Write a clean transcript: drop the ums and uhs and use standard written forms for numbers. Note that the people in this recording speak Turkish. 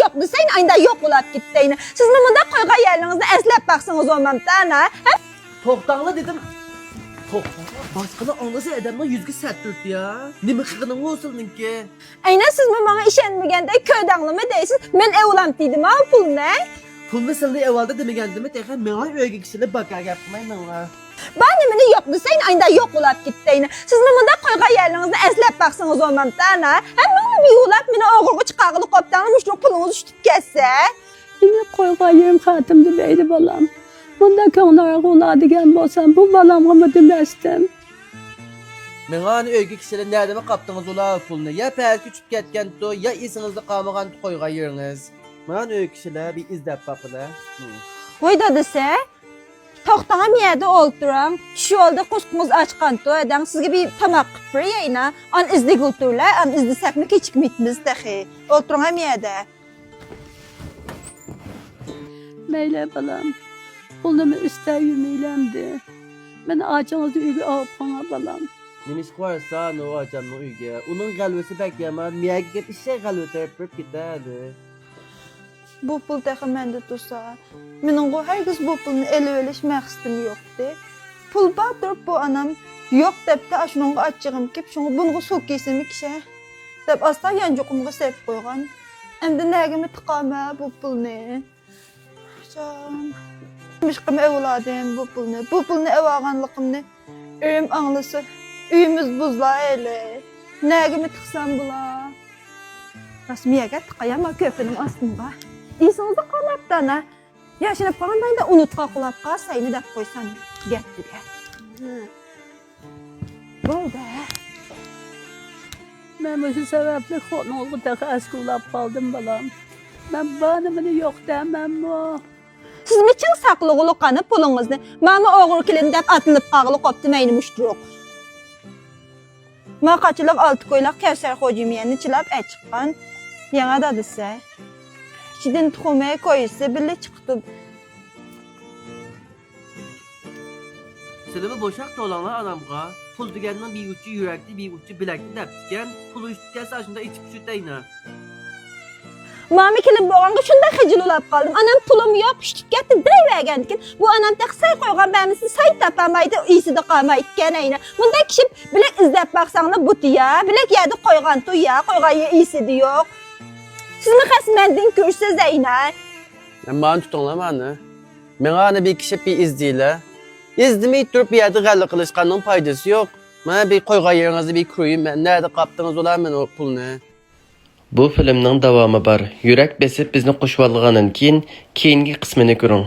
yo'qdi, sen aynda yo'q bo'lib ketding. Siz nimada qo'ygan yerlaringizni eslab baqsangiz olmamdan, ha? To'xtanglar dedim. To'xtanglar. Boshqani anglasa adamning yuzga sattirdi ya. Nima qilganing o'silninki? Aynan siz menga ishonmaganda ko'danglimi deysiz? Men evlam dedim, ha, pulni. Pulni sildi avvalda demagandimi? Texan menga uyga kishilib bakar gap qilmayman. Ben nimani yo'qdi, sen aynda yo'q bo'lib ketding. Siz nimada qo'ygan yerlaringizni eslab baqsangiz olmamdan, ha? Hamma bir yo'lab meni o'g'irga chiqarib qopdan, shu pulingizni tutib ketsa. Yine qo'ygan yerim xatimda deydi balam. Bunda ko'nglar g'uladigan bo'lsam, bu balamga mı demasdim. Menga uyga kishilib nerdimi qapdingiz ular pulni? Ya payt küçüp ketgan-tu, ya esingizda qolmagan qo'ygan yeringiz. Men uy kishilar bir izlab baqdilar. Voy dadisi, to'xtag'an yerda o'ltirang. Shu yo'lda qo'sqingiz ochqan-tu, adam sizga bir tamoq qilib berayina. An izlik o'ltirlar, an izlasakmi kechikmaymiz dahi. O'tiring ham yerda. Meyle balam. Pulunu ister yümeylemdi. Ben ağacınızı uygu alıp bana balam. Nima ish qo'yarsan o acamning uyga? Uning g'alvasi bak yaman, miyaga gap ishga g'alva terpib ketadi. Bu pul dahi menda tursa. Mening hergiz bu pulni elib olish maqsadim yo'qdi. Pul bordir bu anam yo'q debdi, shunga achchig'im kelib, shunga bunga suv keysimi kisha. Deb asta yanjuqimga sepib qo'ygan. Endi nagimi tiqama bu pulni. Can. Mişqim evladım bu pulni ev alğanlığımni öyüm anlasa. Uyumuz buzla elə. Nəyimi tıxsam bula? Rasmiyaga tıqayama köpünün astında. İnsanızda qalabdan ha. Yaşınıb qalanda da unutqa qulab qalsayını da qoysan getdiga. Bolda. Ben bu sebeple konulu da askulap kaldım balam. Ben bana bunu yok demem o. Siz miçin saqlığılı qanı pulunuzunu mama oğur kilindab atılıb qağılı qopdu meyni müştürük. Ma qaçılıq altı koylaq Kevser Hocimiyenni çılab əçiqqan. Yana dadısa. İçidin tuxumaya koyusu bile çıqdı. Silimi boşaq tolanlar anamga. Pul deganning bir uchi yurakli, bir uchi bilakli debdigan. Pul uchtgasi ashunda ichib tushutayna. Mami kilib boğanğa şunda xicil olab qaldım. Anam pulum yo'q, iştik getdi deyvergendikin. Bu anam təqsay qoyğan bəmisi say tapamaydı, iyisi de qalmaydı keneyine. Bunda kişib bilek izlep baxsağına butu ya, bilek yedi qoyğan tu ya, qoyğan ya iyisi de yo'q. Siz mi xəsməndin görsə Zeynə? Bana tutunlar bana. Menga bir kişi bir izdiyle. İzdimeyip durup bir yerde g'alva qilishqanning foydasi yo'q. Mana bir qo'ygan yeringizni bir ko'ying. Nerede qapdingiz ular men o pulni. Bu filmning davomi bor. Yurak besib bizni qo'shib olgandan keyin keyingi qismini ko'ring.